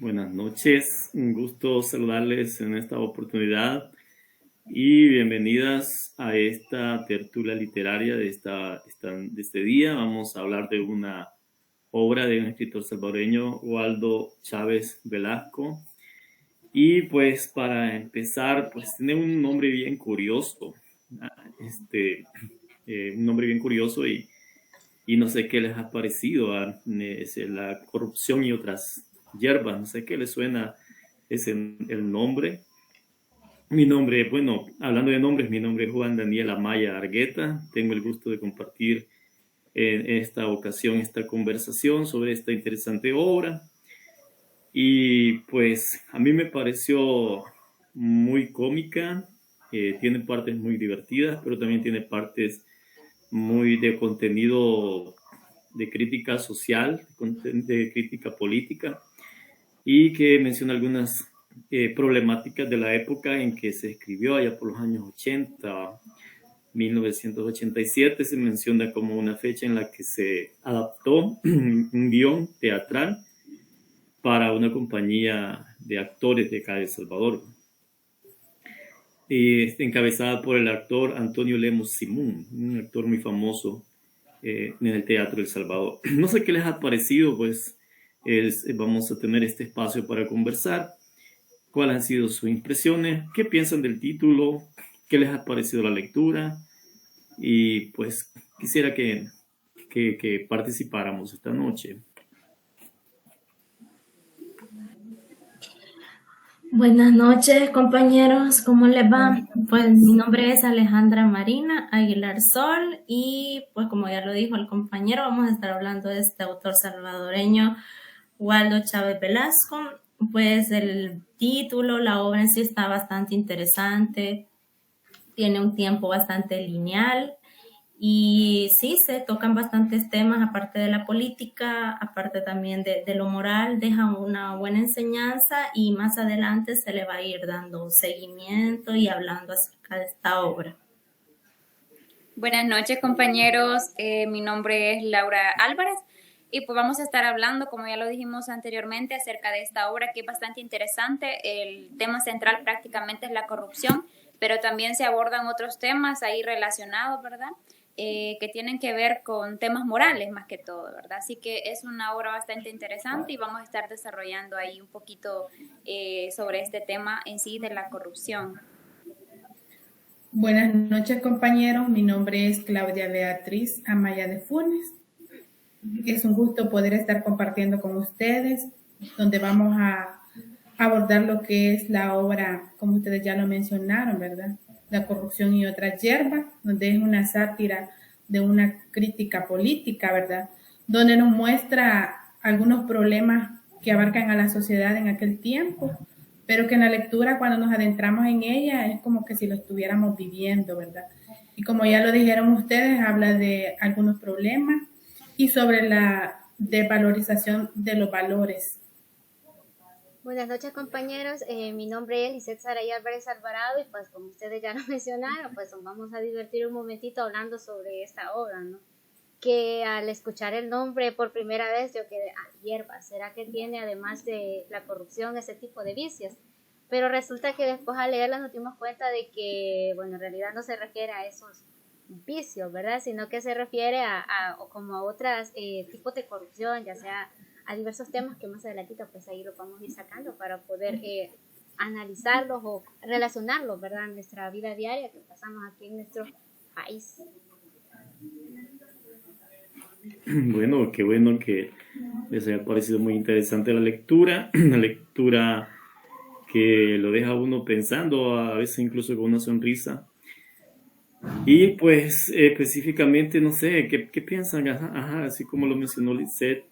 Buenas noches, un gusto saludarles en esta oportunidad y bienvenidas a esta tertulia literaria de este día. Vamos a hablar de una obra de un escritor salvadoreño, Waldo Chávez Velasco. Y pues para empezar, pues tiene un nombre bien curioso, un nombre bien curioso y no sé qué les ha parecido, es la corrupción y otras hierbas, no sé qué les suena el nombre. Mi nombre, bueno, hablando de nombres, mi nombre es Juan Daniel Amaya Argueta. Tengo el gusto de compartir en esta ocasión esta conversación sobre esta interesante obra. Y pues a mí me pareció muy cómica, tiene partes muy divertidas, pero también tiene partes muy de contenido de crítica social, de crítica política, y que menciona algunas problemáticas de la época en que se escribió, allá por los años 80, 1987, se menciona como una fecha en la que se adaptó un guión teatral para una compañía de actores de acá de El Salvador, encabezada por el actor Antonio Lemos Simón, un actor muy famoso en el Teatro de El Salvador. No sé qué les ha parecido, pues vamos a tener este espacio para conversar. ¿Cuáles han sido sus impresiones? ¿Qué piensan del título? ¿Qué les ha parecido la lectura? Y pues quisiera que participáramos esta noche. Buenas noches, compañeros, ¿cómo les va? Pues mi nombre es Alejandra Marina Aguilar Sol y pues como ya lo dijo el compañero, vamos a estar hablando de este autor salvadoreño, Waldo Chávez Velasco. Pues el título, la obra en sí está bastante interesante, tiene un tiempo bastante lineal. Y sí, se tocan bastantes temas, aparte de la política, aparte también de lo moral, deja una buena enseñanza y más adelante se le va a ir dando seguimiento y hablando acerca de esta obra. Buenas noches, compañeros. Mi nombre es Laura Álvarez y pues vamos a estar hablando, como ya lo dijimos anteriormente, acerca de esta obra que es bastante interesante. El tema central prácticamente es la corrupción, pero también se abordan otros temas ahí relacionados, ¿verdad? Que tienen que ver con temas morales más que todo, ¿verdad? Así que es una obra bastante interesante y vamos a estar desarrollando ahí un poquito sobre este tema en sí de la corrupción. Buenas noches, compañeros. Mi nombre es Claudia Beatriz Amaya de Funes. Es un gusto poder estar compartiendo con ustedes, donde vamos a abordar lo que es la obra, como ustedes ya lo mencionaron, ¿verdad? La corrupción y otras hierbas, donde es una sátira de una crítica política, ¿verdad? Donde nos muestra algunos problemas que abarcan a la sociedad en aquel tiempo, pero que en la lectura, cuando nos adentramos en ella, es como que si lo estuviéramos viviendo, ¿verdad? Y como ya lo dijeron ustedes, habla de algunos problemas y sobre la desvalorización de los valores. Buenas noches, compañeros. Mi nombre es Lisette Saray Álvarez Alvarado y pues como ustedes ya lo mencionaron, pues nos vamos a divertir un momentito hablando sobre esta obra, ¿no? Que al escuchar el nombre por primera vez yo quedé, hierba, ¿será que tiene además de la corrupción ese tipo de vicios? Pero resulta que después al leerla nos dimos cuenta de que, bueno, en realidad no se refiere a esos vicios, ¿verdad? Sino que se refiere a como a otros tipos de corrupción, ya sea a diversos temas que más adelantito pues ahí lo vamos a ir sacando para poder analizarlos o relacionarlos, ¿verdad? En nuestra vida diaria que pasamos aquí en nuestro país. Bueno, qué bueno que les haya parecido muy interesante la lectura, una lectura que lo deja a uno pensando, a veces incluso con una sonrisa. Y pues específicamente, no sé, ¿qué piensan? Ajá, así como lo mencionó Lisette,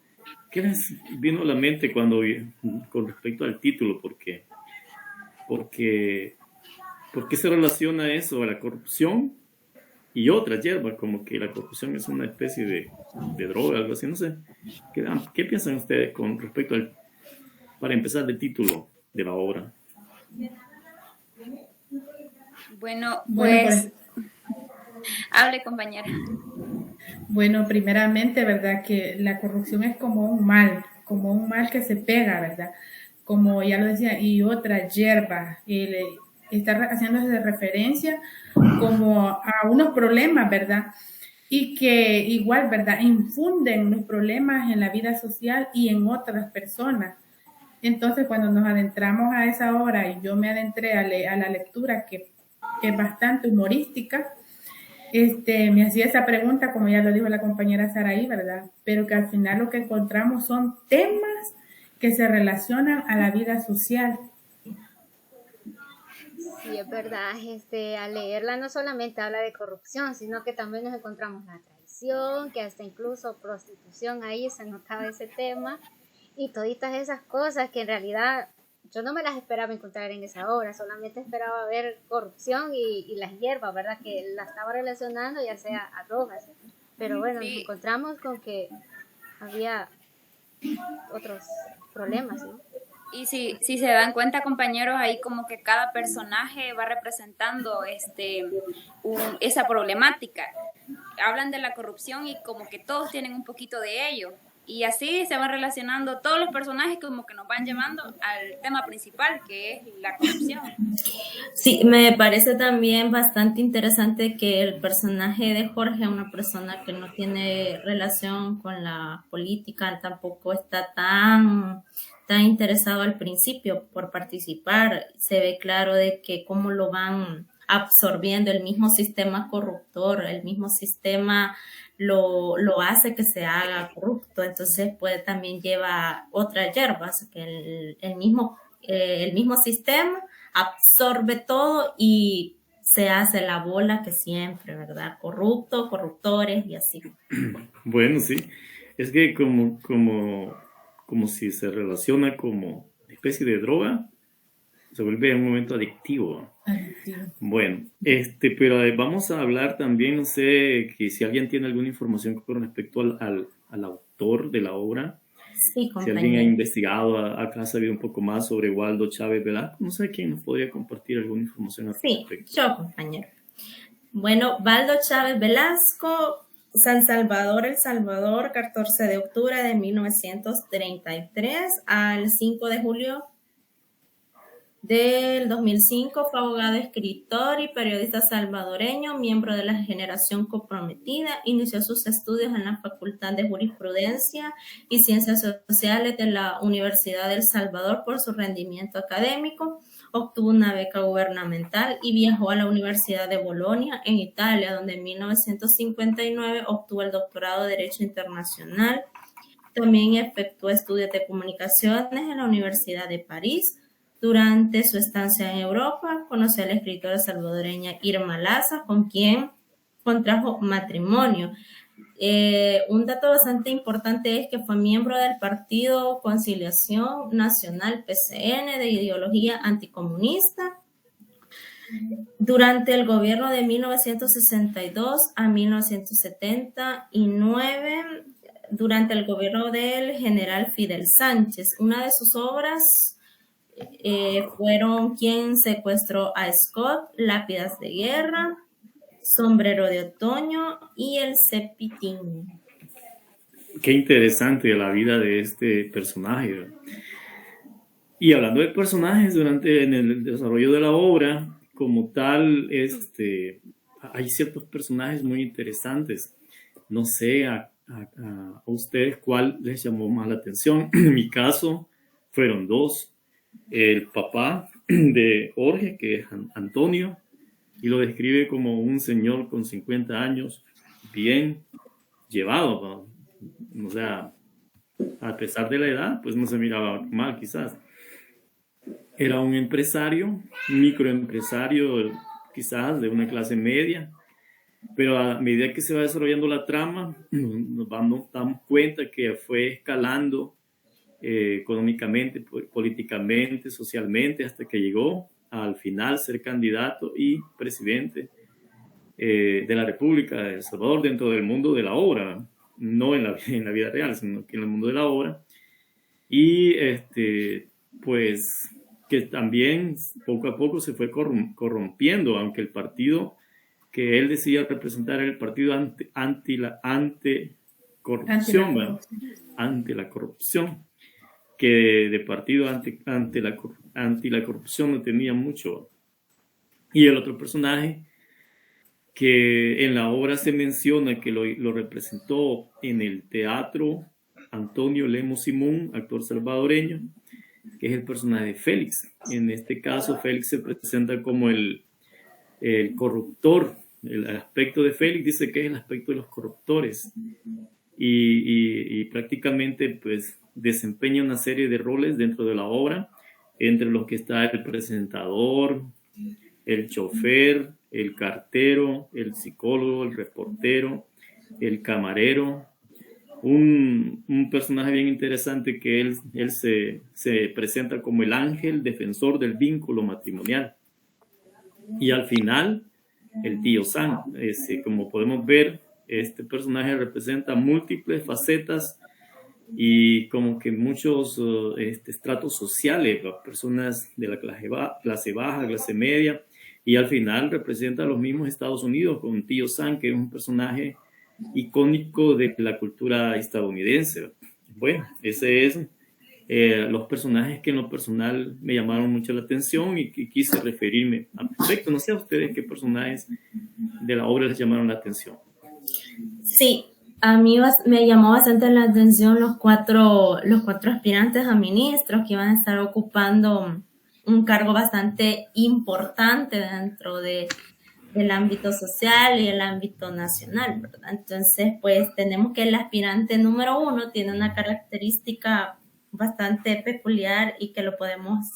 ¿qué les vino a la mente con respecto al título? ¿Por qué se relaciona eso a la corrupción y otras hierbas? Como que la corrupción es una especie de droga, algo así, no sé. ¿Qué piensan ustedes con respecto para empezar, el título de la obra? Bueno, pues hable, compañera. Bueno, primeramente, ¿verdad? Que la corrupción es como un mal que se pega, ¿verdad? como ya lo decía, y otras hierbas. Está haciéndose referencia como a unos problemas, ¿verdad? Y que igual, ¿verdad? Infunden los problemas en la vida social y en otras personas. Entonces, cuando nos adentramos a esa obra y yo me adentré a la lectura, que es bastante humorística, me hacía esa pregunta, como ya lo dijo la compañera Saraí, ¿verdad? Pero que al final lo que encontramos son temas que se relacionan a la vida social. Sí, es verdad, al leerla no solamente habla de corrupción, sino que también nos encontramos la traición, que hasta incluso prostitución, ahí se notaba ese tema, y toditas esas cosas que en realidad yo no me las esperaba encontrar en esa obra, solamente esperaba ver corrupción y las hierbas, ¿verdad? Que la estaba relacionando ya sea a drogas, pero bueno, nos encontramos con que había otros problemas, ¿no? Y si se dan cuenta, compañeros, ahí como que cada personaje va representando esa problemática. Hablan de la corrupción y como que todos tienen un poquito de ello. Y así se van relacionando todos los personajes como que nos van llevando al tema principal, que es la corrupción. Sí, me parece también bastante interesante que el personaje de Jorge, una persona que no tiene relación con la política, tampoco está tan interesado al principio por participar. Se ve claro de que cómo lo van absorbiendo el mismo sistema corruptor, el mismo sistema lo hace que se haga corrupto. Entonces, pues también lleva otras hierbas, que el mismo sistema absorbe todo y se hace la bola que siempre, ¿verdad? Corrupto, corruptores y así. Bueno, sí. Es que como si se relaciona como especie de droga, se vuelve en un momento adictivo. Bueno, pero vamos a hablar también, no sé, que si alguien tiene alguna información con respecto al autor de la obra. Sí, si alguien ha investigado, acá ha sabido un poco más sobre Waldo Chávez Velasco, no sé quién nos podría compartir alguna información al respecto. Sí, yo, compañero. Bueno, Waldo Chávez Velasco, San Salvador, El Salvador, 14 de octubre de 1933 al 5 de julio del 2005, fue abogado, escritor y periodista salvadoreño, miembro de la generación comprometida. Inició sus estudios en la Facultad de Jurisprudencia y Ciencias Sociales de la Universidad de El Salvador por su rendimiento académico. Obtuvo una beca gubernamental y viajó a la Universidad de Bolonia, en Italia, donde en 1959 obtuvo el doctorado de Derecho Internacional. También efectuó estudios de comunicaciones en la Universidad de París. Durante su estancia en Europa, conoció a la escritora salvadoreña Irma Laza, con quien contrajo matrimonio. Un dato bastante importante es que fue miembro del Partido Conciliación Nacional, PCN, de ideología anticomunista. Durante el gobierno de 1962 a 1979, durante el gobierno del general Fidel Sánchez, una de sus obras fueron Quien secuestró a Scott, Lápidas de guerra, Sombrero de otoño y El Cepitín. Qué interesante la vida de este personaje, ¿verdad? Y hablando de personajes, en el desarrollo de la obra, como tal, hay ciertos personajes muy interesantes. No sé a ustedes cuál les llamó más la atención. En mi caso, fueron dos. El papá de Jorge, que es Antonio, y lo describe como un señor con 50 años, bien llevado, ¿no? O sea, a pesar de la edad, pues no se miraba mal quizás. Era un empresario, microempresario, quizás de una clase media, pero a medida que se va desarrollando la trama, nos damos cuenta que fue escalando económicamente, políticamente, socialmente, hasta que llegó al final ser candidato y presidente de la República de El Salvador dentro del mundo de la obra, no en la vida real, sino que en el mundo de la obra. Y pues que también poco a poco se fue corrompiendo, aunque el partido que él decía representar era el partido ante la corrupción. que de partido anti la corrupción no tenía mucho. Y el otro personaje que en la obra se menciona que lo representó en el teatro Antonio Lemos Simón, actor salvadoreño, que es el personaje de Félix. En este caso, Félix se presenta como el corruptor. El aspecto de Félix dice que es el aspecto de los corruptores y prácticamente pues desempeña una serie de roles dentro de la obra, entre los que está el presentador, el chofer, el cartero, el psicólogo, el reportero, el camarero. Un personaje bien interesante que él se presenta como el ángel defensor del vínculo matrimonial. Y al final, el tío Sam. Como podemos ver, este personaje representa múltiples facetas y como que muchos estratos sociales, personas de la clase baja, clase media, y al final representa a los mismos Estados Unidos con tío Sam, que es un personaje icónico de la cultura estadounidense. Bueno, ese es los personajes que en lo personal me llamaron mucho la atención y quise referirme al respecto. No sé a ustedes qué personajes de la obra les llamaron la atención. Sí, a mí me llamó bastante la atención los cuatro aspirantes a ministros que iban a estar ocupando un cargo bastante importante dentro del ámbito social y el ámbito nacional, ¿verdad? Entonces, pues tenemos que el aspirante número 1 tiene una característica bastante peculiar y que lo podemos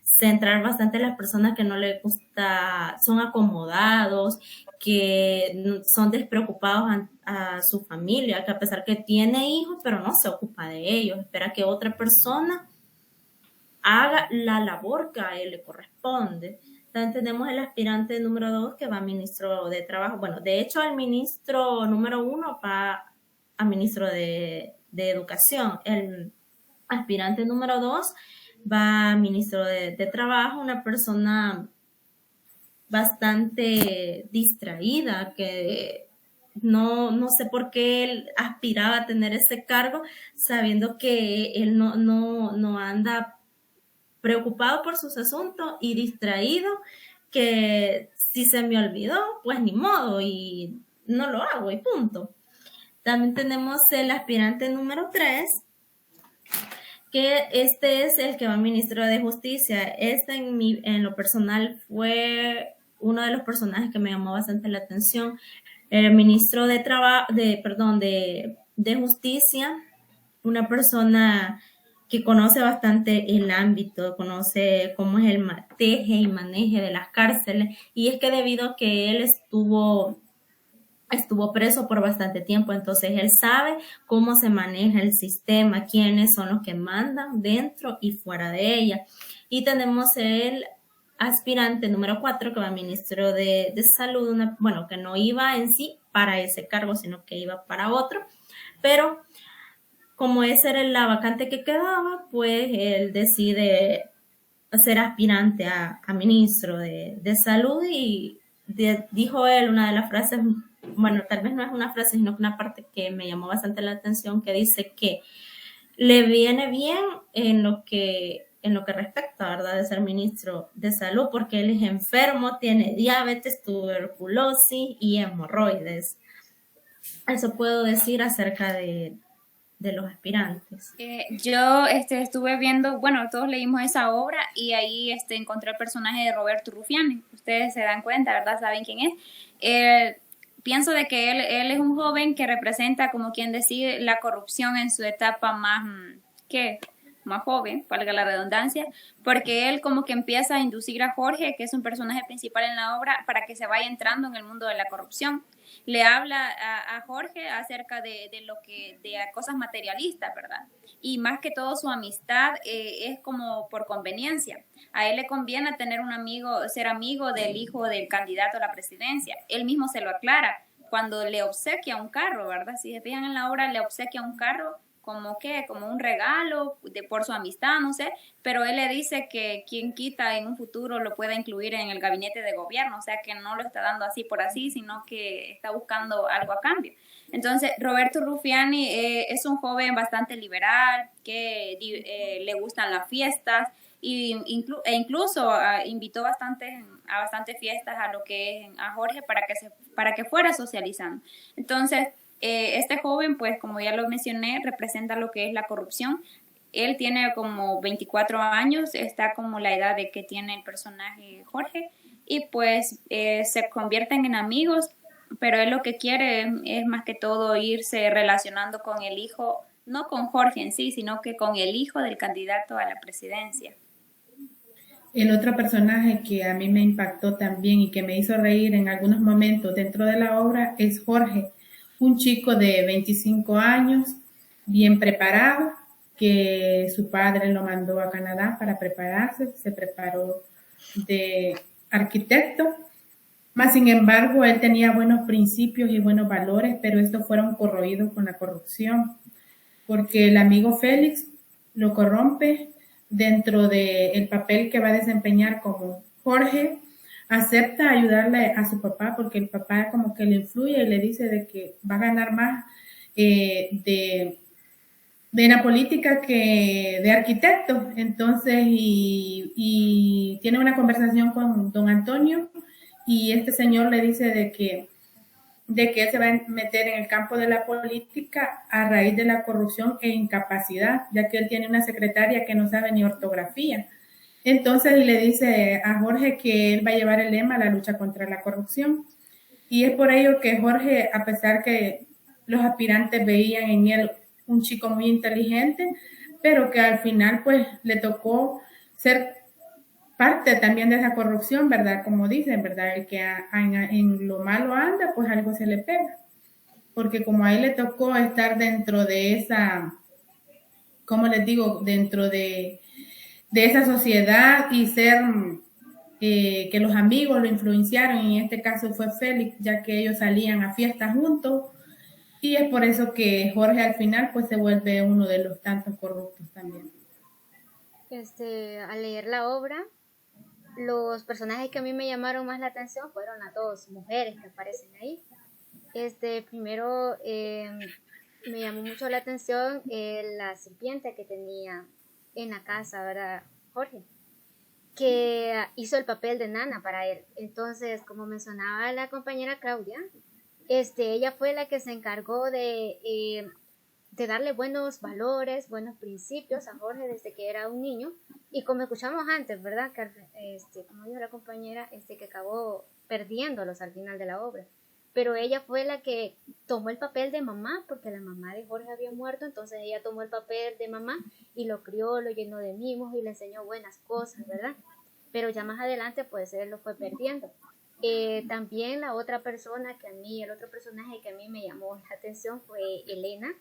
centrar bastante en las personas que no les gusta, son acomodados, que son despreocupados a su familia, que a pesar que tiene hijos, pero no se ocupa de ellos, espera que otra persona haga la labor que a él le corresponde. También tenemos el aspirante número 2 que va a ministro de Trabajo. Bueno, de hecho, el ministro número 1 va a ministro de Educación. El aspirante número 2 va a ministro de Trabajo, una persona bastante distraída, que no sé por qué él aspiraba a tener ese cargo, sabiendo que él no anda preocupado por sus asuntos y distraído, que si se me olvidó, pues ni modo y no lo hago y punto. También tenemos el aspirante número 3, que este es el que va a ministro de Justicia. En lo personal fue uno de los personajes que me llamó bastante la atención. El ministro de Justicia, una persona que conoce bastante el ámbito, conoce cómo es el teje y maneje de las cárceles, y es que debido a que él estuvo preso por bastante tiempo, entonces él sabe cómo se maneja el sistema, quiénes son los que mandan dentro y fuera de ella. Y tenemos el aspirante número 4 que va a ministro de Salud, que no iba en sí para ese cargo, sino que iba para otro, pero como esa era la vacante que quedaba, pues él decide ser aspirante a ministro de Salud y dijo él una de las frases, bueno, tal vez no es una frase, sino que una parte que me llamó bastante la atención, que dice que le viene bien en lo que respecta, ¿verdad?, de ser ministro de Salud, porque él es enfermo, tiene diabetes, tuberculosis y hemorroides. Eso puedo decir acerca de los aspirantes. Yo estuve viendo, bueno, todos leímos esa obra y ahí encontré el personaje de Roberto Rufián. Ustedes se dan cuenta, ¿verdad? ¿Saben quién es? Pienso de que él es un joven que representa, como quien decide, la corrupción en su etapa más joven, valga la redundancia, porque él como que empieza a inducir a Jorge, que es un personaje principal en la obra, para que se vaya entrando en el mundo de la corrupción. Le habla a Jorge acerca de cosas materialistas, ¿verdad? Y más que todo su amistad es como por conveniencia. A él le conviene tener un amigo, ser amigo del hijo del candidato a la presidencia. Él mismo se lo aclara cuando le obsequia un carro, ¿verdad? Si se fijan en la obra, le obsequia un carro como un regalo por su amistad, no sé, pero él le dice que quien quita en un futuro lo pueda incluir en el gabinete de gobierno, o sea que no lo está dando así por así, sino que está buscando algo a cambio. Entonces, Roberto Ruffiani es un joven bastante liberal, que le gustan las fiestas, e incluso invitó a bastantes fiestas a lo que es a Jorge para que fuera socializando. Entonces, este joven, pues como ya lo mencioné, representa lo que es la corrupción. Él tiene como 24 años, está como la edad de que tiene el personaje Jorge, y pues se convierten en amigos, pero él lo que quiere es más que todo irse relacionando con el hijo, no con Jorge en sí, sino que con el hijo del candidato a la presidencia. El otro personaje que a mí me impactó también y que me hizo reír en algunos momentos dentro de la obra es Jorge, un chico de 25 años, bien preparado, que su padre lo mandó a Canadá para prepararse, se preparó de arquitecto, mas sin embargo él tenía buenos principios y buenos valores, pero estos fueron corroídos con la corrupción, porque el amigo Félix lo corrompe dentro del papel que va a desempeñar como Jorge. Acepta ayudarle a su papá porque el papá como que le influye y le dice de que va a ganar más de la política que de arquitecto. Entonces, y tiene una conversación con don Antonio y este señor le dice de que él se va a meter en el campo de la política a raíz de la corrupción e incapacidad, ya que él tiene una secretaria que no sabe ni ortografía. Entonces le dice a Jorge que él va a llevar el lema la lucha contra la corrupción. Y es por ello que Jorge, a pesar que los aspirantes veían en él un chico muy inteligente, pero que al final pues le tocó ser parte también de esa corrupción, ¿verdad? Como dicen, ¿verdad? El que en lo malo anda, pues algo se le pega. Porque como a él le tocó estar dentro de esa, ¿cómo les digo? Dentro de esa sociedad y ser que los amigos lo influenciaron, y en este caso fue Félix, ya que ellos salían a fiestas juntos, y es por eso que Jorge al final pues se vuelve uno de los tantos corruptos también. Al leer la obra, los personajes que a mí me llamaron más la atención fueron las dos mujeres que aparecen ahí. Primero me llamó mucho la atención la serpiente que tenía en la casa, ¿verdad? Jorge, que hizo el papel de nana para él. Entonces, como mencionaba la compañera Claudia, ella fue la que se encargó de darle buenos valores, buenos principios a Jorge desde que era un niño. Y como escuchamos antes, ¿verdad? Que, como dijo la compañera, que acabó perdiéndolos al final de la obra. Pero ella fue la que tomó el papel de mamá, porque la mamá de Jorge había muerto, entonces ella tomó el papel de mamá y lo crió, lo llenó de mimos y le enseñó buenas cosas, ¿verdad? Pero ya más adelante, pues él lo fue perdiendo. También la otra persona el otro personaje que a mí me llamó la atención fue Elena,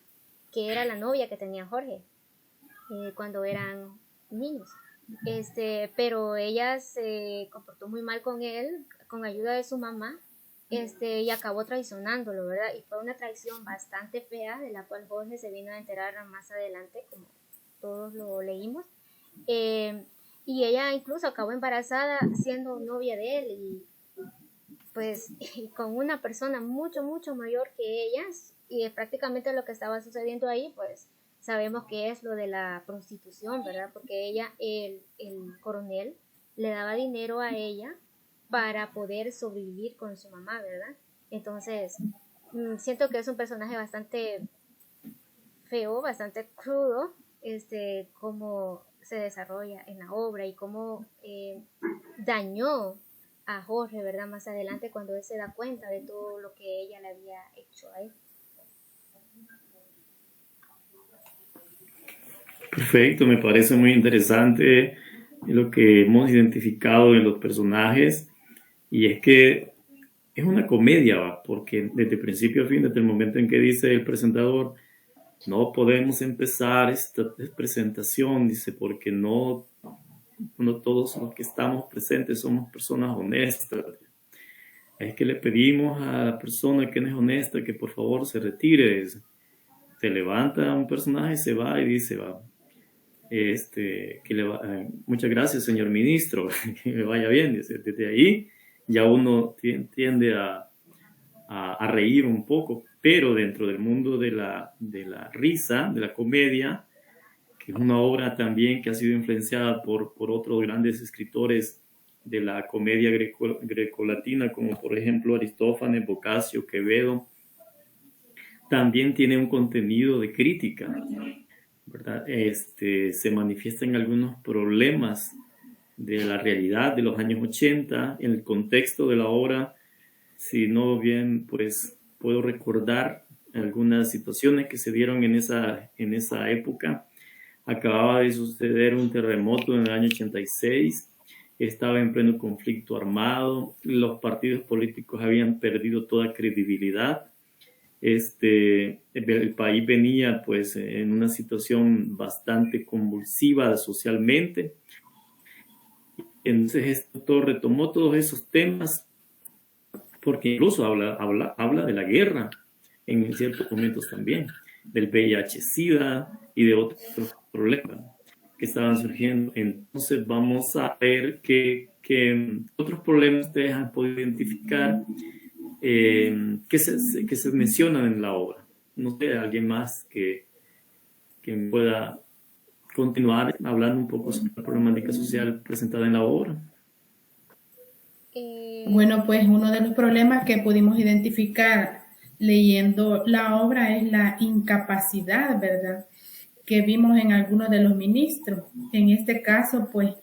que era la novia que tenía Jorge cuando eran niños. Pero ella se comportó muy mal con él, con ayuda de su mamá, y acabó traicionándolo, ¿verdad? Y fue una traición bastante fea, de la cual Jorge se vino a enterar más adelante, como todos lo leímos. Y ella incluso acabó embarazada siendo novia de él, y pues con una persona mucho, mucho mayor que ellas, y prácticamente lo que estaba sucediendo ahí, pues sabemos que es lo de la prostitución, ¿verdad? Porque ella, el coronel, le daba dinero a ella para poder sobrevivir con su mamá, ¿verdad? Entonces, siento que es un personaje bastante feo, bastante crudo, cómo se desarrolla en la obra y cómo dañó a Jorge, ¿verdad? Más adelante cuando él se da cuenta de todo lo que ella le había hecho a él. Perfecto, me parece muy interesante lo que hemos identificado en los personajes, y es que es una comedia, ¿va? Porque desde principio a fin, desde el momento en que dice el presentador, no podemos empezar esta presentación, dice, porque no todos los que estamos presentes somos personas honestas. Es que le pedimos a la persona que no es honesta que por favor se retire. se levanta un personaje, se va y dice, muchas gracias, señor ministro, que le vaya bien. Dice, desde ahí ya uno tiende a reír un poco, pero dentro del mundo de la risa, de la comedia, que es una obra también que ha sido influenciada por otros grandes escritores de la comedia grecolatina, como por ejemplo Aristófanes, Boccaccio, Quevedo, también tiene un contenido de crítica, ¿verdad? Se manifiestan algunos problemas de la realidad de los años 80 en el contexto de la obra. Si no bien, pues puedo recordar algunas situaciones que se dieron en esa época. Acababa de suceder un terremoto en el año 86, estaba en pleno conflicto armado, los partidos políticos habían perdido toda credibilidad. El país venía pues en una situación bastante convulsiva socialmente. Entonces esto retomó todos esos temas, porque incluso habla de la guerra en ciertos momentos también, del VIH-Sida y de otros problemas que estaban surgiendo. Entonces vamos a ver qué otros problemas ustedes han podido identificar que se mencionan en la obra. No sé, alguien más que pueda continuar hablando un poco sobre la problemática social presentada en la obra. Bueno, pues uno de los problemas que pudimos identificar leyendo la obra es la incapacidad, ¿verdad?, que vimos en algunos de los ministros. En este caso, pues,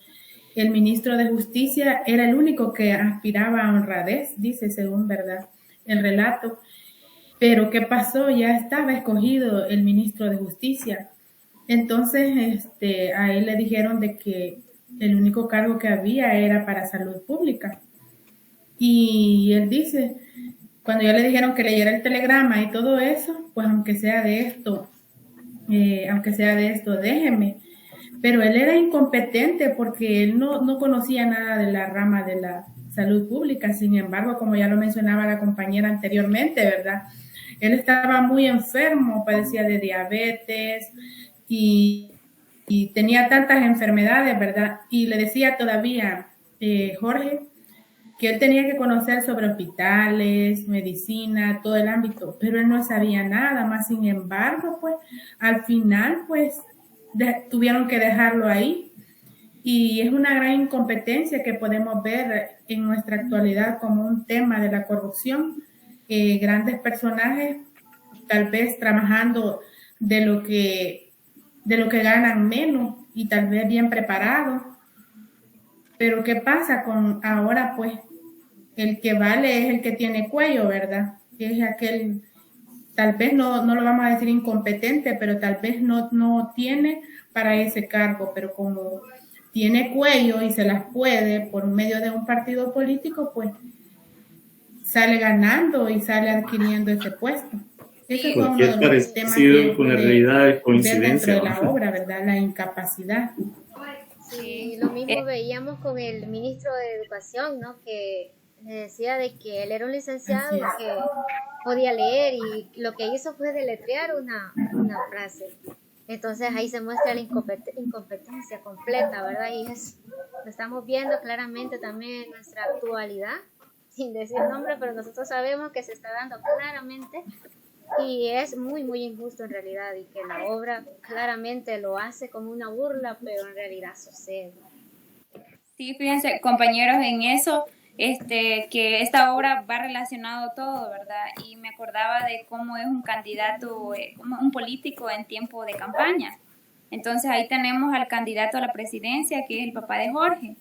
el ministro de Justicia era el único que aspiraba a honradez, dice, según, ¿verdad?, el relato. Pero ¿qué pasó? Ya estaba escogido el ministro de Justicia. Entonces, a él le dijeron de que el único cargo que había era para salud pública. Y él dice, cuando ya le dijeron que leyera el telegrama y todo eso, pues aunque sea de esto, déjeme. Pero él era incompetente porque él no conocía nada de la rama de la salud pública. Sin embargo, como ya lo mencionaba la compañera anteriormente, ¿verdad?, él estaba muy enfermo, padecía de diabetes y tenía tantas enfermedades, ¿verdad? Y le decía todavía Jorge que él tenía que conocer sobre hospitales, medicina, todo el ámbito, pero él no sabía nada más. Sin embargo, pues al final, pues tuvieron que dejarlo ahí. Y es una gran incompetencia que podemos ver en nuestra actualidad como un tema de la corrupción. Grandes personajes tal vez trabajando de lo que ganan menos y tal vez bien preparados. Pero ¿qué pasa con ahora? Pues el que vale es el que tiene cuello, ¿verdad? Es aquel, tal vez no lo vamos a decir incompetente, pero tal vez no tiene para ese cargo, pero como tiene cuello y se las puede por medio de un partido político, pues sale ganando y sale adquiriendo ese puesto. Eso es uno de los temas que con la realidad de coincidencia dentro de la obra, ¿verdad? La incapacidad. Sí, lo mismo veíamos con el ministro de Educación, ¿no?, que le decía de que él era un licenciado que podía leer y lo que hizo fue deletrear una frase. Entonces ahí se muestra la incompetencia completa, ¿verdad? Y lo estamos viendo claramente también en nuestra actualidad, sin decir nombre, pero nosotros sabemos que se está dando claramente y es muy, muy injusto en realidad, y que la obra claramente lo hace como una burla, pero en realidad sucede. Sí, fíjense, compañeros, en eso, que esta obra va relacionado todo, ¿verdad? Y me acordaba de cómo es un candidato, como un político en tiempo de campaña. Entonces ahí tenemos al candidato a la presidencia, que es el papá de Jorge.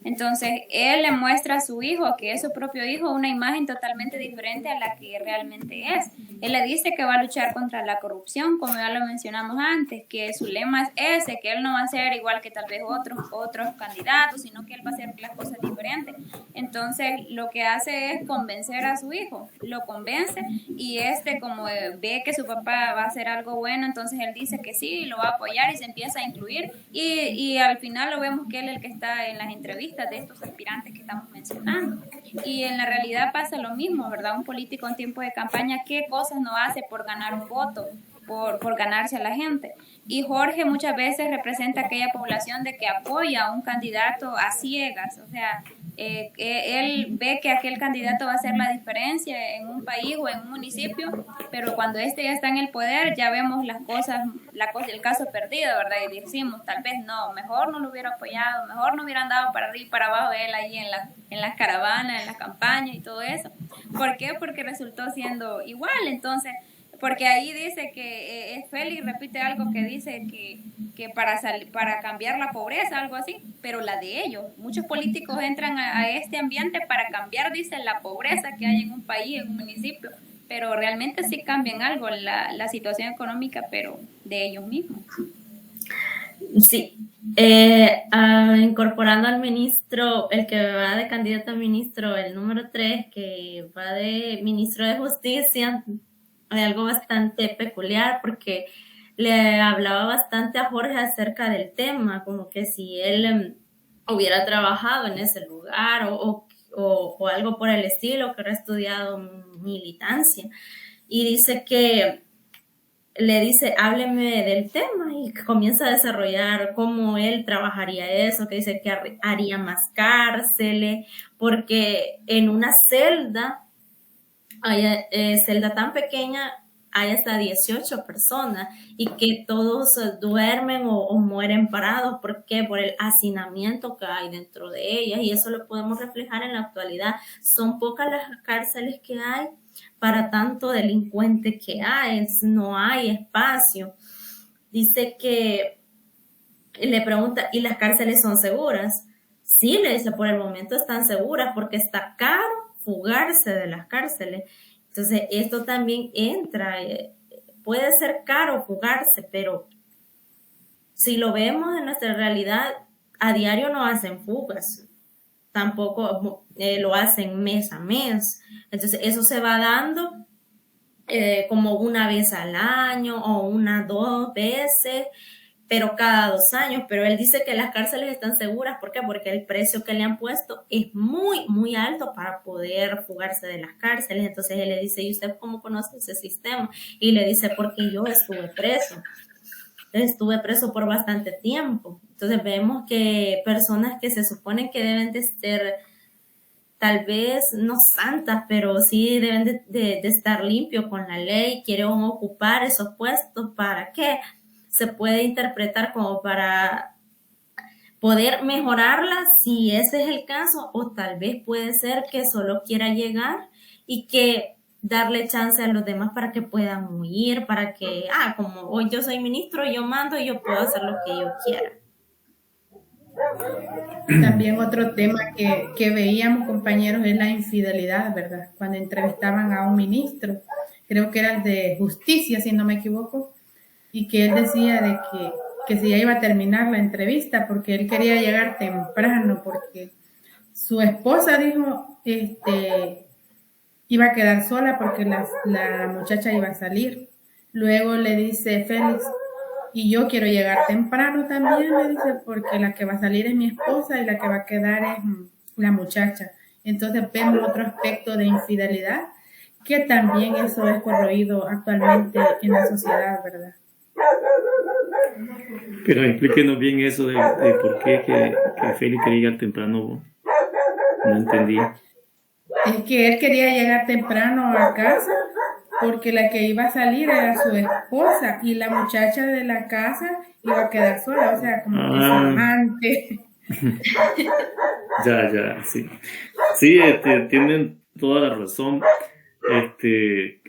Entonces él le muestra a su hijo, que es su propio hijo, una imagen totalmente diferente a la que realmente es. Él le dice que va a luchar contra la corrupción, como ya lo mencionamos antes, que su lema es ese, que él no va a ser igual que tal vez otros candidatos, sino que él va a hacer las cosas diferentes. Entonces lo que hace es convencer a su hijo, lo convence, y como ve que su papá va a hacer algo bueno, entonces él dice que sí, lo va a apoyar y se empieza a incluir, y al final lo vemos que él es el que está en las entrevistas de estos aspirantes que estamos mencionando. Y en la realidad pasa lo mismo, ¿verdad? Un político en tiempo de campaña, ¿qué cosas no hace por ganar un voto? por ganarse a la gente. Y Jorge muchas veces representa aquella población de que apoya a un candidato a ciegas, o sea, él ve que aquel candidato va a hacer la diferencia en un país o en un municipio, pero cuando este ya está en el poder ya vemos las cosas, el caso perdido, ¿verdad? Y decimos, tal vez no, mejor no lo hubiera apoyado, mejor no hubiera andado para arriba y para abajo él ahí en las caravanas, en las campañas y todo eso. ¿Por qué? Porque resultó siendo igual, entonces... Porque ahí dice que Félix repite algo que dice que para cambiar la pobreza, algo así, pero la de ellos. Muchos políticos entran a este ambiente para cambiar, dicen, la pobreza que hay en un país, en un municipio, pero realmente sí cambian algo, la situación económica, pero de ellos mismos. Sí. Incorporando al ministro, el que va de candidato a ministro, el número 3, que va de ministro de Justicia, hay algo bastante peculiar porque le hablaba bastante a Jorge acerca del tema, como que si él hubiera trabajado en ese lugar o algo por el estilo, que hubiera estudiado militancia. Y dice que le dice, hábleme del tema, y comienza a desarrollar cómo él trabajaría eso, que dice que haría más cárceles, porque en una celda celda tan pequeña hay hasta 18 personas y que todos duermen o mueren parados. ¿Por qué? Por el hacinamiento que hay dentro de ellas, y eso lo podemos reflejar en la actualidad. Son pocas las cárceles que hay para tanto delincuente que hay, no hay espacio. Dice que le pregunta, ¿y las cárceles son seguras? Sí, le dice, por el momento están seguras porque está caro fugarse de las cárceles. Entonces, esto también entra, puede ser caro fugarse, pero si lo vemos en nuestra realidad, a diario no hacen fugas, tampoco lo hacen mes a mes. Entonces, eso se va dando como una vez al año o 2 veces, pero cada 2 años. Pero él dice que las cárceles están seguras. ¿Por qué? Porque el precio que le han puesto es muy, muy alto para poder fugarse de las cárceles. Entonces él le dice, ¿y usted cómo conoce ese sistema? Y le dice, porque yo estuve preso por bastante tiempo. Entonces vemos que personas que se suponen que deben de ser, tal vez no santas, pero sí deben de estar limpios con la ley, quieren ocupar esos puestos. ¿Para qué? Se puede interpretar como para poder mejorarla, si ese es el caso, o tal vez puede ser que solo quiera llegar y que darle chance a los demás para que puedan huir, para que, como hoy yo soy ministro, yo mando y yo puedo hacer lo que yo quiera. También otro tema que veíamos, compañeros, es la infidelidad, ¿verdad? Cuando entrevistaban a un ministro, creo que era el de Justicia, si no me equivoco, y que él decía de que se ya iba a terminar la entrevista porque él quería llegar temprano porque su esposa dijo iba a quedar sola porque la muchacha iba a salir. Luego le dice Félix, y yo quiero llegar temprano también, le dice, porque la que va a salir es mi esposa y la que va a quedar es la muchacha. Entonces vemos otro aspecto de infidelidad que también eso es corroído actualmente en la sociedad, ¿verdad? Pero explíquenos bien eso de por qué que Félix quería llegar temprano. No entendí. Es que él quería llegar temprano a casa porque la que iba a salir era su esposa y la muchacha de la casa iba a quedar sola, o sea, como que su amante. Ya, sí. Sí, tienen toda la razón.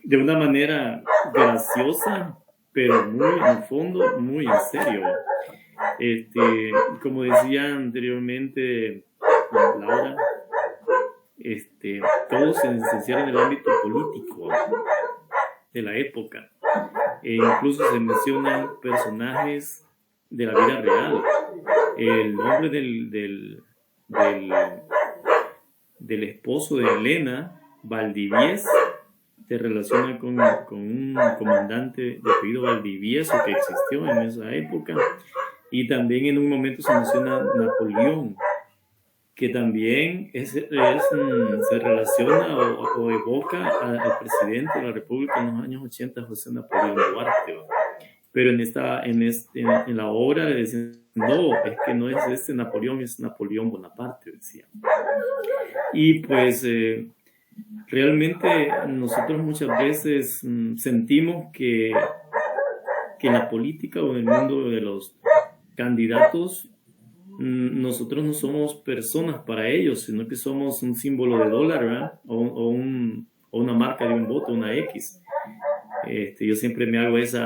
De una manera graciosa, pero muy en el fondo, muy en serio. Como decía anteriormente Laura, todo se encierra en el ámbito político de la época. Incluso se mencionan personajes de la vida real. El nombre del esposo de Elena, Valdivieso, se relaciona con un comandante de apellido Valdivieso que existió en esa época, y también en un momento se menciona Napoleón, que también se relaciona o evoca al presidente de la República en los años 80, José Napoleón Duarte, ¿va? Pero en la obra le decían, no, es que no es este Napoleón, es Napoleón Bonaparte, decía. Y pues realmente nosotros muchas veces sentimos que en la política o en el mundo de los candidatos, nosotros no somos personas para ellos, sino que somos un símbolo de dólar, ¿verdad? O una marca de un voto, una X. Yo siempre me hago ese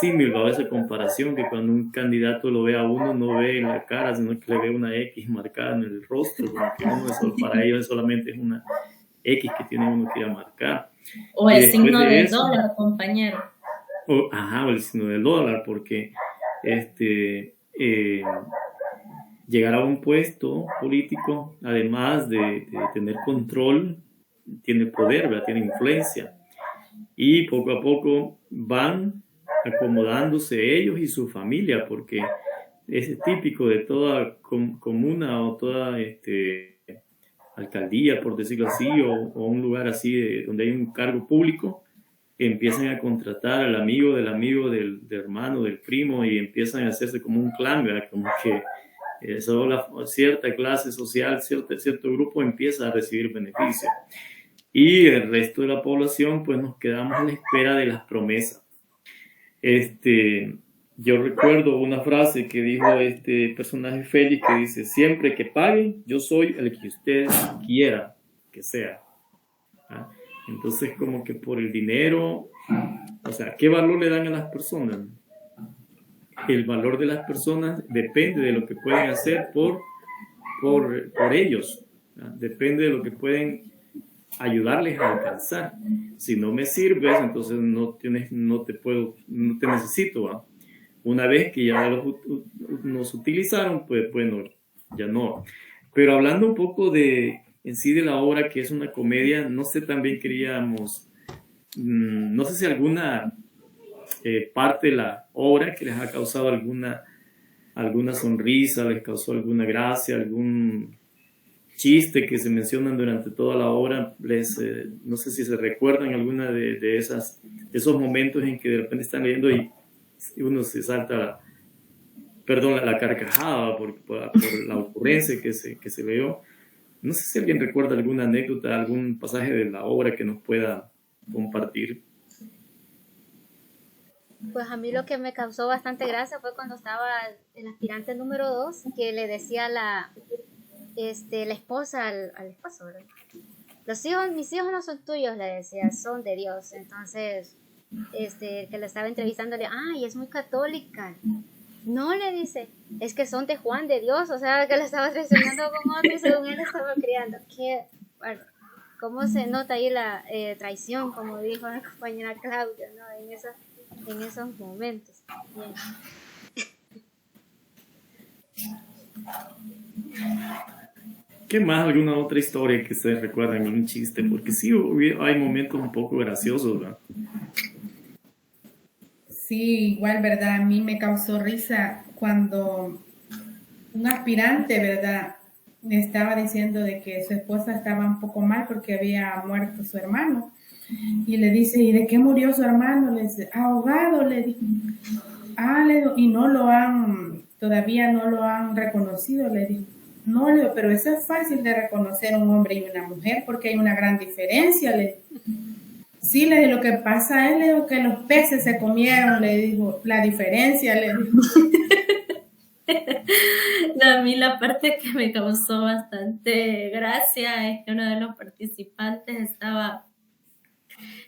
símil, o esa comparación, que cuando un candidato lo ve a uno, no ve en la cara, sino que le ve una X marcada en el rostro, porque para ellos solamente es una X que tiene uno que ir a marcar. O el signo del dólar, compañero. O el signo del dólar, porque llegar a un puesto político, además de tener control, tiene poder, ¿verdad? Tiene influencia. Y poco a poco van acomodándose ellos y su familia, porque es típico de toda comuna o toda alcaldía, por decirlo así, o un lugar así donde hay un cargo público, empiezan a contratar al amigo del hermano, del primo, y empiezan a hacerse como un clan, ¿verdad? Como que solo cierta clase social, cierto grupo empieza a recibir beneficios. Y el resto de la población, pues nos quedamos a la espera de las promesas. Yo recuerdo una frase que dijo este personaje Félix, que dice: siempre que paguen, yo soy el que usted quiera que sea. ¿Ah? Entonces, como que por el dinero, o sea, ¿qué valor le dan a las personas? El valor de las personas depende de lo que pueden hacer por ellos. ¿Ah? Depende de lo que pueden ayudarles a alcanzar. Si no me sirves, entonces no te necesito, ¿va? Una vez que ya nos utilizaron, pues bueno, ya no. Pero hablando un poco en sí de la obra, que es una comedia, no sé, también queríamos, no sé si alguna parte de la obra que les ha causado alguna sonrisa, les causó alguna gracia, algún chiste que se mencionan durante toda la obra, no sé si se recuerdan alguna de esos momentos en que de repente están leyendo y uno se salta, la carcajada por la ocurrencia que se leyó. No sé si alguien recuerda alguna anécdota, algún pasaje de la obra que nos pueda compartir. Pues a mí lo que me causó bastante gracia fue cuando estaba el aspirante número 2, que le decía la esposa al esposo, ¿verdad? Mis hijos no son tuyos, le decía, son de Dios. Entonces, que le estaba entrevistando, y es muy católica. No, le dice, es que son de Juan de Dios, o sea, que le estaba traicionando con otro y según él estaba criando. ¿Cómo se nota ahí la traición, como dijo la compañera Claudia, ¿no? En esos momentos. Bien. ¿Qué más? ¿Alguna otra historia que ustedes recuerdan en un chiste? Porque sí, hay momentos un poco graciosos, ¿verdad? Sí, igual, ¿verdad? A mí me causó risa cuando un aspirante, ¿verdad?, me estaba diciendo de que su esposa estaba un poco mal porque había muerto su hermano. Y le dice, ¿y de qué murió su hermano? Le dice, ahogado, le dijo. Y todavía no lo han reconocido, le dijo. No, le digo, pero eso es fácil de reconocer un hombre y una mujer porque hay una gran diferencia, le dijo. Sí, le digo, lo que pasa es, le digo, que los peces se comieron, le digo, la diferencia, le digo. A mí la parte que me causó bastante gracia es que uno de los participantes estaba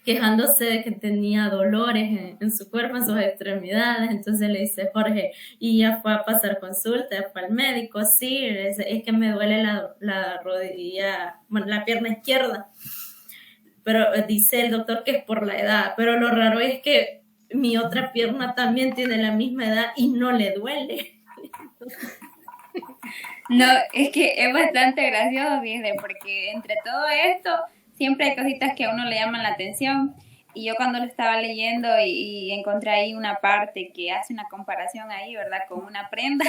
quejándose de que tenía dolores en su cuerpo, en sus extremidades. Entonces le dice Jorge, y ya fue a pasar consulta, ya fue al médico. Sí, es que me duele la rodilla, bueno, la pierna izquierda. Pero dice el doctor que es por la edad, pero lo raro es que mi otra pierna también tiene la misma edad y no le duele. No, es que es bastante gracioso, fíjate, porque entre todo esto siempre hay cositas que a uno le llaman la atención. Y yo cuando lo estaba leyendo y encontré ahí una parte que hace una comparación ahí, ¿verdad?, con una prenda,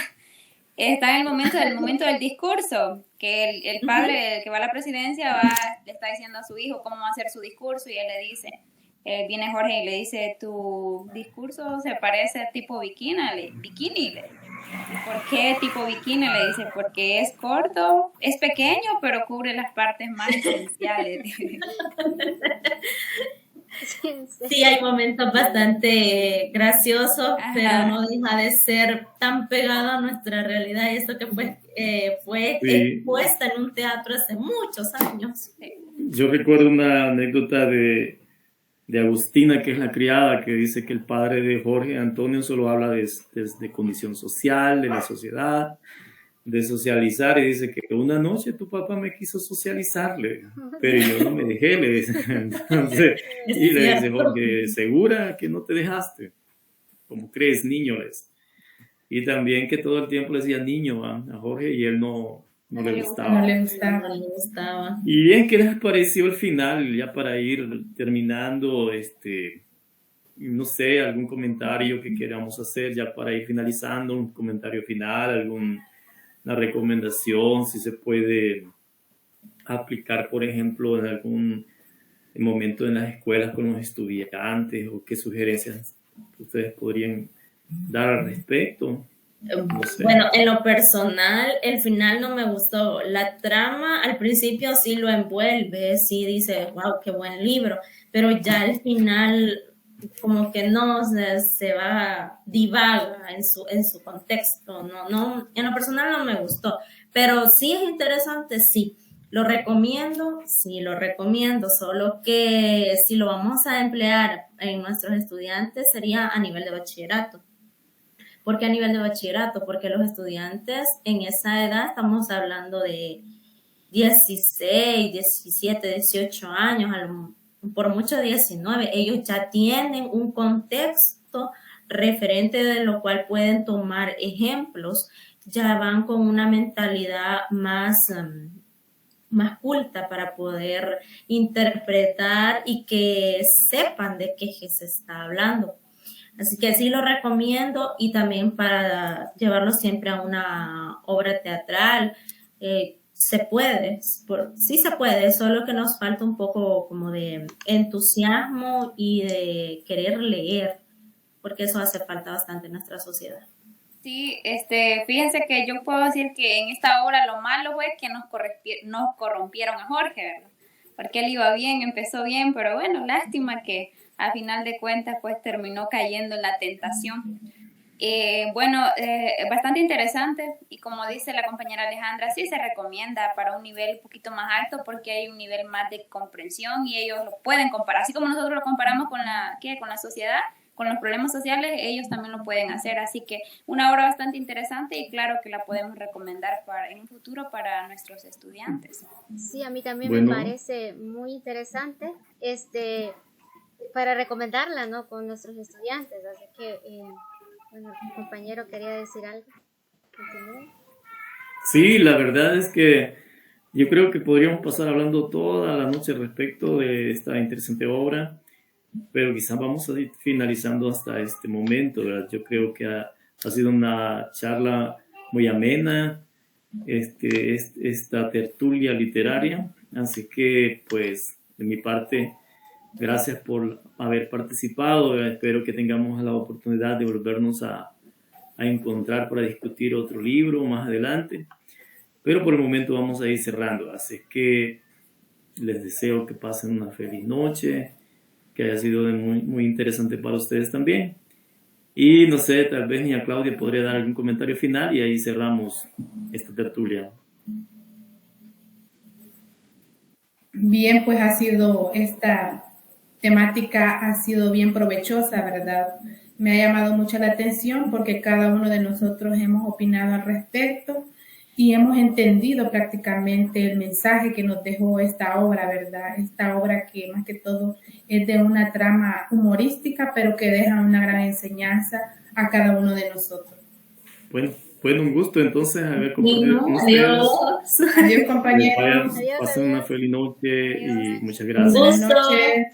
está en el momento del discurso, que el padre que va a la presidencia le está diciendo a su hijo cómo va a hacer su discurso y él le dice, viene Jorge y le dice, tu discurso se parece tipo bikini. ¿Por qué tipo bikini? Le dice, porque es corto, es pequeño, pero cubre las partes más esenciales. Sí, hay momentos bastante graciosos, Ajá. pero no deja de ser tan pegado a nuestra realidad. Y esto que fue Sí. expuesta en un teatro hace muchos años. Yo recuerdo una anécdota de Agustina, que es la criada, que dice que el padre de Jorge Antonio solo habla de condición social, de la sociedad, de socializar, y dice que una noche tu papá me quiso socializarle, pero yo no me dejé, le dice. Entonces, y le dice Jorge, ¿segura que no te dejaste? ¿Cómo crees, niño? Y también que todo el tiempo le decía niño a Jorge y él no le gustaba. No le gustaba. No le gustaba. Y bien, ¿qué les pareció el final? Ya para ir terminando, no sé, algún comentario que queramos hacer ya para ir finalizando, un comentario final, alguna recomendación, si se puede aplicar, por ejemplo, en algún momento en las escuelas con los estudiantes, o qué sugerencias ustedes podrían dar al respecto. No sé. Bueno, en lo personal, el final no me gustó. La trama al principio sí lo envuelve, sí dice, wow, qué buen libro, pero ya el final como que no se va, divaga en su contexto. No, en lo personal no me gustó, pero sí es interesante, sí. ¿Lo recomiendo? Sí, lo recomiendo, solo que si lo vamos a emplear en nuestros estudiantes sería a nivel de bachillerato. ¿Por qué a nivel de bachillerato? Porque los estudiantes en esa edad, estamos hablando de 16, 17, 18 años, por mucho 19, ellos ya tienen un contexto referente de lo cual pueden tomar ejemplos, ya van con una mentalidad más culta para poder interpretar y que sepan de qué se está hablando. Así que sí lo recomiendo, y también para llevarlo siempre a una obra teatral. Se puede, sí se puede, solo que nos falta un poco como de entusiasmo y de querer leer, porque eso hace falta bastante en nuestra sociedad. Sí, fíjense que yo puedo decir que en esta obra lo malo fue que nos corrompieron a Jorge, ¿verdad? Porque él iba bien, empezó bien, pero bueno, lástima que a final de cuentas pues terminó cayendo en la tentación. Bastante interesante, y como dice la compañera Alejandra, sí se recomienda para un nivel un poquito más alto, porque hay un nivel más de comprensión y ellos lo pueden comparar, así como nosotros lo comparamos con la sociedad, con los problemas sociales, ellos también lo pueden hacer. Así que una obra bastante interesante, y claro que la podemos recomendar en un futuro para nuestros estudiantes. Sí, a mí también me parece muy interesante para recomendarla, ¿no?, con nuestros estudiantes. Así que, bueno, mi compañero quería decir algo. ¿Continúa? Sí, la verdad es que yo creo que podríamos pasar hablando toda la noche respecto de esta interesante obra, pero quizás vamos a ir finalizando hasta este momento, ¿verdad? Yo creo que ha sido una charla muy amena, esta tertulia literaria, así que pues de mi parte, gracias por haber participado. Espero que tengamos la oportunidad de volvernos a encontrar para discutir otro libro más adelante, pero por el momento vamos a ir cerrando, así que les deseo que pasen una feliz noche, que haya sido muy, muy interesante para ustedes también. Y no sé, tal vez doña Claudia podría dar algún comentario final y ahí cerramos esta tertulia. Bien, pues esta temática ha sido bien provechosa, ¿verdad? Me ha llamado mucho la atención porque cada uno de nosotros hemos opinado al respecto y hemos entendido prácticamente el mensaje que nos dejó esta obra, ¿verdad? Esta obra que más que todo es de una trama humorística, pero que deja una gran enseñanza a cada uno de nosotros. Bueno, un gusto entonces haber compartido con ustedes. Adiós, compañeros. Pasen una feliz noche y muchas gracias. Buenas noches.